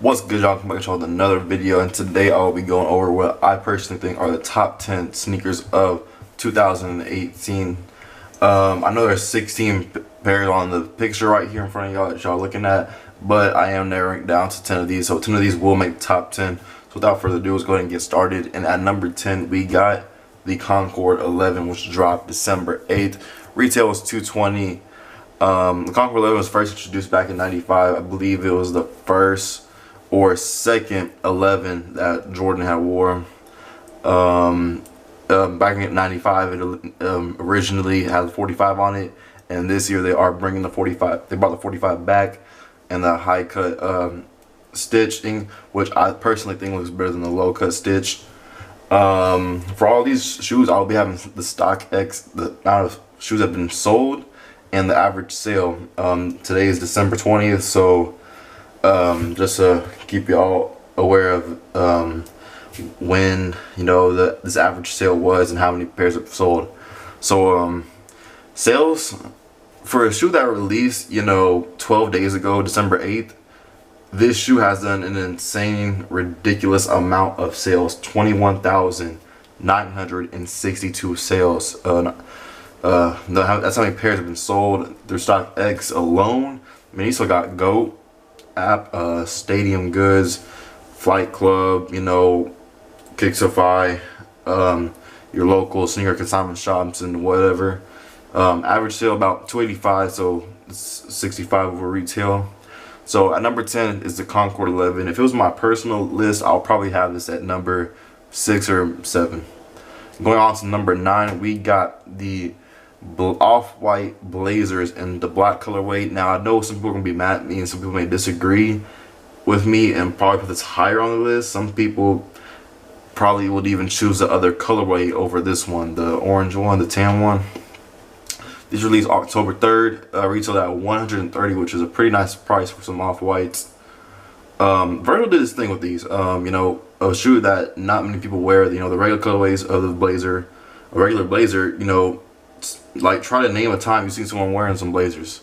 What's good, y'all? Come back to y'all with another video, and today I will be going over what I personally think are the top 10 sneakers of 2018. I know there's 16 pairs on the picture right here in front of y'all that y'all looking at, but I am narrowing down to 10 of these, so 10 of these will make the top 10. So without further ado, let's go ahead and get started. And at number 10, we got the Concord 11, which dropped December 8th. Retail was $220. The Concord 11 was first introduced back in '95. I believe it was the first or second 11 that Jordan had wore. Back in '95, it originally had 45 on it, and this year they are bringing the 45. They brought the 45 back, and the high cut stitching, which I personally think looks better than the low cut stitch. For all these shoes, I'll be having the StockX. The amount of shoes that have been sold and the average sale. Today is December 20th, so just to keep y'all aware of when this average sale was and how many pairs have sold. So sales for a shoe that released 12 days ago, December 8th, this shoe has done an insane, ridiculous amount of sales. 21,962 sales. That's how many pairs have been sold through StockX alone. I mean, you still got GOAT app, Stadium Goods, Flight Club, Kixify, your local sneaker consignment shops and whatever. Average sale about 285, so it's 65 over retail. So at number 10 is the Concord 11. If it was my personal list, I'll probably have this at number 6 or 7. Going on to number 9, we got the off-white Blazers in the black colorway. Now I know some people are gonna be mad at me and some people may disagree with me and probably put this higher on the list. Some people probably would even choose the other colorway over this one, the orange one, the tan one. These released October 3rd, retailed at $130, which is a pretty nice price for some off-whites. Virgil did his thing with these. A shoe that not many people wear. The regular colorways of the Blazer, a regular Blazer. Like, try to name a time you've seen someone wearing some Blazers.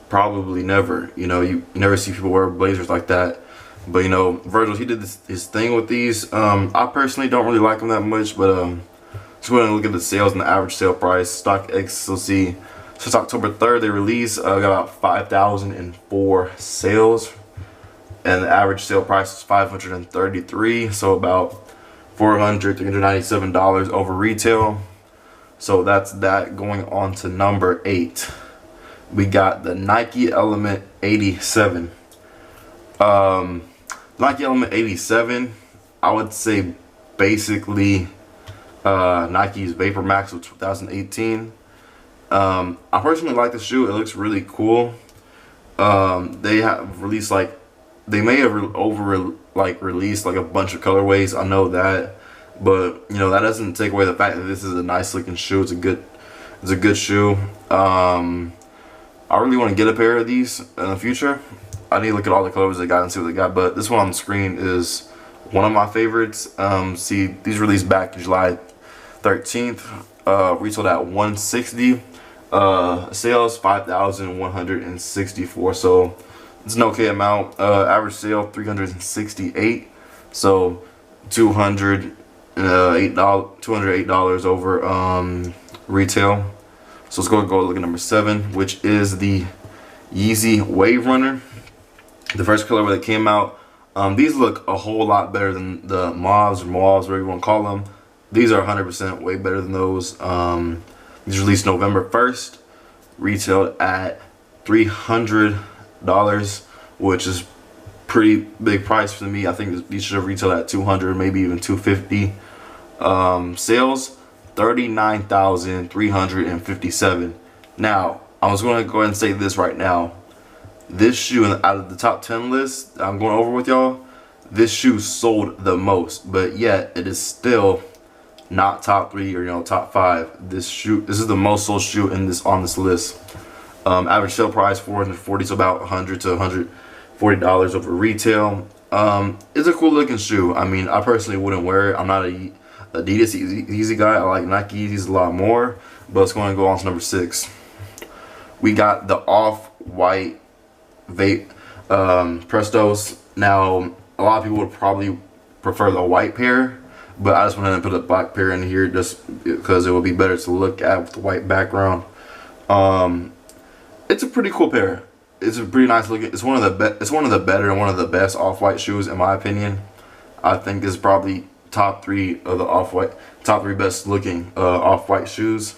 Probably never. You never see people wear Blazers like that. But Virgil, he did his thing with these. I personally don't really like them that much, but let's go ahead and look at the sales and the average sale price. StockX, you'll see since October 3rd they released, got about 5,004 sales, and the average sale price is $533, so about $397 over retail. So that's that. Going on to number 8, we got the Nike Element 87. Nike Element 87, I would say basically Nike's Vapor Max of 2018. I personally like the shoe. It looks really cool. They have released they may have released like a bunch of colorways. I know that, but that doesn't take away the fact that this is a nice looking shoe. It's a good shoe. I really want to get a pair of these in the future. I need to look at all the colors they got and see what they got, but this one on the screen is one of my favorites. See, these released back July 13th, retailed at $160. Sales 5,164, so it's an okay amount. Average sale 368, so $208 over retail. So let's go look at number 7, which is the Yeezy Wave Runner. The first colorway that came out. These look a whole lot better than the mauves, whatever you want to call them. These are 100% way better than those. These released November 1st, retailed at $300, which is pretty big price for me. I think these should have retailed at $200, maybe even $250. Sales 39,357. Now, I was going to go ahead and say this right now. This shoe, out of the top 10 list I'm going over with y'all, this shoe sold the most, but yet it is still not top 3 or top 5. This is the most sold shoe on this list. Average sale price $440, so about $100 to $140 over retail. It's a cool looking shoe. I mean, I personally wouldn't wear it. I'm not a Adidas Yeezy guy. I like Nike Yeezys a lot more. But let's go and go on to number 6. We got the off-white vape Prestos. Now, a lot of people would probably prefer the white pair, but I just went ahead and put a black pair in here just because it would be better to look at with the white background. It's a pretty cool pair. It's a pretty nice looking. It's one of the better and one of the best off-white shoes in my opinion. I think it's probably top 3 of the top 3 best looking off-white shoes.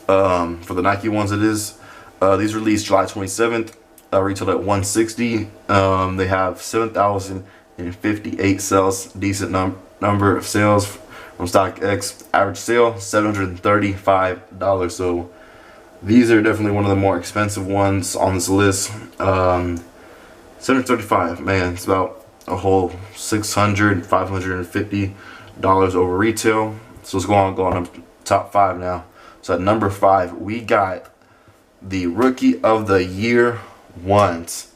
For the Nike ones, it is. These released July 27th. Retailed at $160. They have 7,058 sales. Decent number of sales from StockX. Average sale $735. So these are definitely one of the more expensive ones on this list. $735. Man, it's about a whole $550 over retail. So let's go on to top 5 now. So at number 5, we got the Rookie of the Year ones.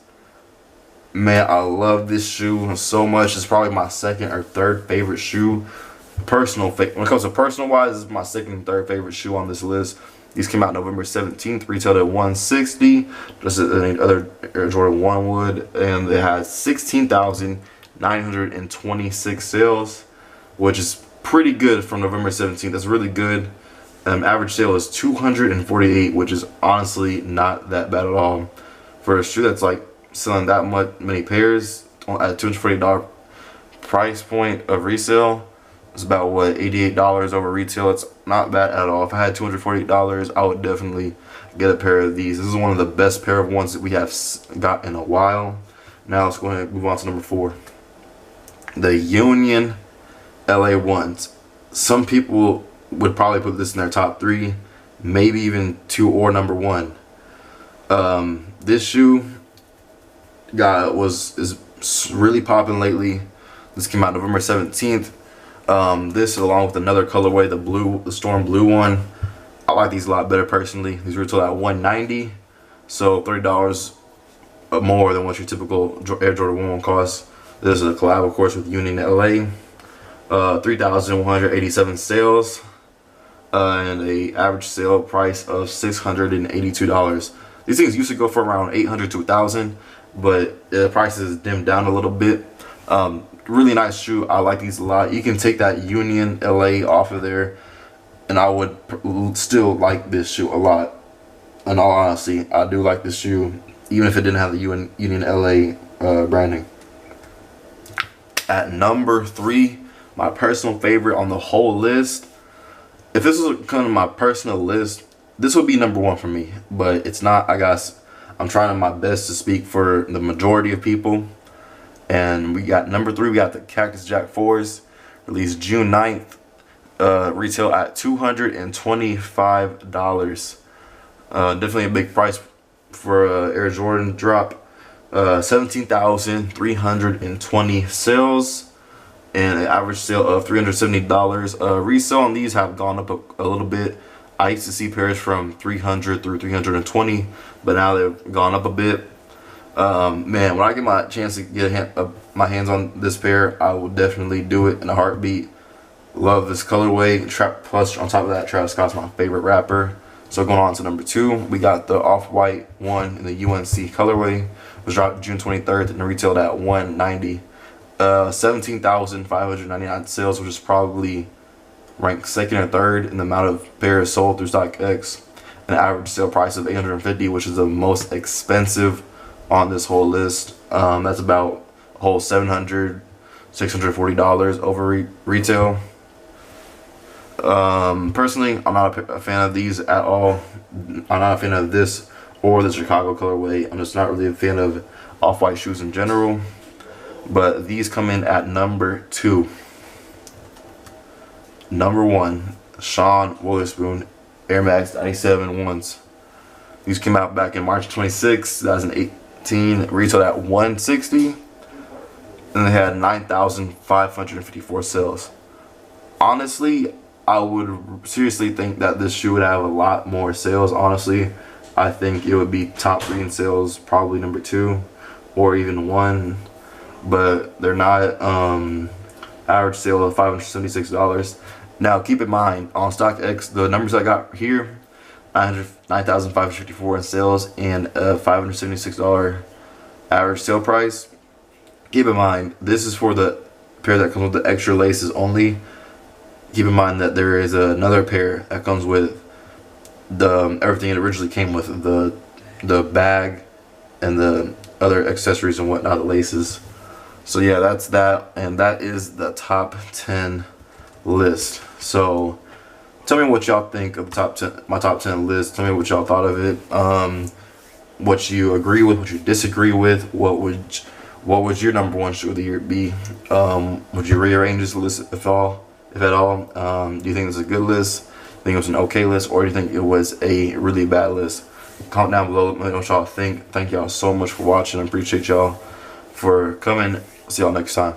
Man, I love this shoe so much. It's probably my second or third favorite shoe. When it comes to personal wise, this is my second and third favorite shoe on this list. These came out November 17th, retailed at $160, just as any other Air Jordan 1 would, and they had 16,926 sales, which is pretty good from November 17th. That's really good. Average sale is 248, which is honestly not that bad at all for a shoe that's like selling that many pairs at $240 price point of resale. It's about what, $88 over retail. It's not bad at all. If I had $248, I would definitely get a pair of these. This is one of the best pair of ones that we have got in a while. Now let's go ahead and move on to number 4, the Union LA ones. Some people would probably put this in their top 3, maybe even 2 or number 1. This shoe is really popping lately. This came out November 17th. This along with another colorway, the Storm Blue one. I like these a lot better personally. These retail at $190, so $30 more than what your typical Air Jordan 1 costs. This is a collab, of course, with Union LA. 3,187 sales, and a average sale price of $682. These things used to go for around $800 to $1,000, but the prices dimmed down a little bit. Really nice shoe. I like these a lot. You can take that Union LA off of there, and I would still like this shoe a lot. In all honesty, I do like this shoe, even if it didn't have the Union LA branding. At number 3, my personal favorite on the whole list. If this was kind of my personal list, this would be number 1 for me, but it's not. I'm trying my best to speak for the majority of people. And we got number 3, we got the Cactus Jack 4s, released June 9th, retail at $225. Definitely a big price for Air Jordan drop. 17,320 sales, and an average sale of $370. Resale on these have gone up a little bit. I used to see pairs from $300 through $320, but now they've gone up a bit. Man, when I get my chance to get my hands on this pair, I will definitely do it in a heartbeat. Love this colorway. Plus, on top of that, Travis Scott's my favorite rapper. So going on to number 2, we got the off-white one in the UNC colorway. It was dropped June 23rd and retailed at $190. 17,599 sales, which is probably ranked 2nd or 3rd in the amount of pairs sold through StockX. An average sale price of $850, which is the most expensive on this whole list. That's about a whole $640 over retail. Personally, I'm not a fan of these at all. I'm not a fan of this or the Chicago colorway. I'm just not really a fan of off-white shoes in general. But these come in at number 2. Number 1, Sean Wotherspoon Air Max 97 ones. These came out back in March 26, 2018. Retailed at $160, and they had 9,554 sales. Honestly, I would seriously think that this shoe would have a lot more sales. Honestly, I think it would be top 3 in sales, probably number 2 or even 1, but they're not. Average sale of $576. Now keep in mind, on StockX, the numbers I got here, 9,554 in sales and a $576 average sale price. keep in mind, this is for the pair that comes with the extra laces only. Keep in mind that there is another pair that comes with the everything it originally came with, the bag and the other accessories and whatnot, the laces. So yeah, that's that, and that is the top 10 list. So tell me what y'all think of the top 10, my top 10 list. Tell me what y'all thought of it. What you agree with, what you disagree with. What would your number one shoe of the year be? Would you rearrange this list if at all? Do you think it's a good list? Think it was an okay list, or do you think it was a really bad list? Comment down below. Let me know what y'all think. Thank y'all so much for watching. I appreciate y'all for coming. See y'all next time.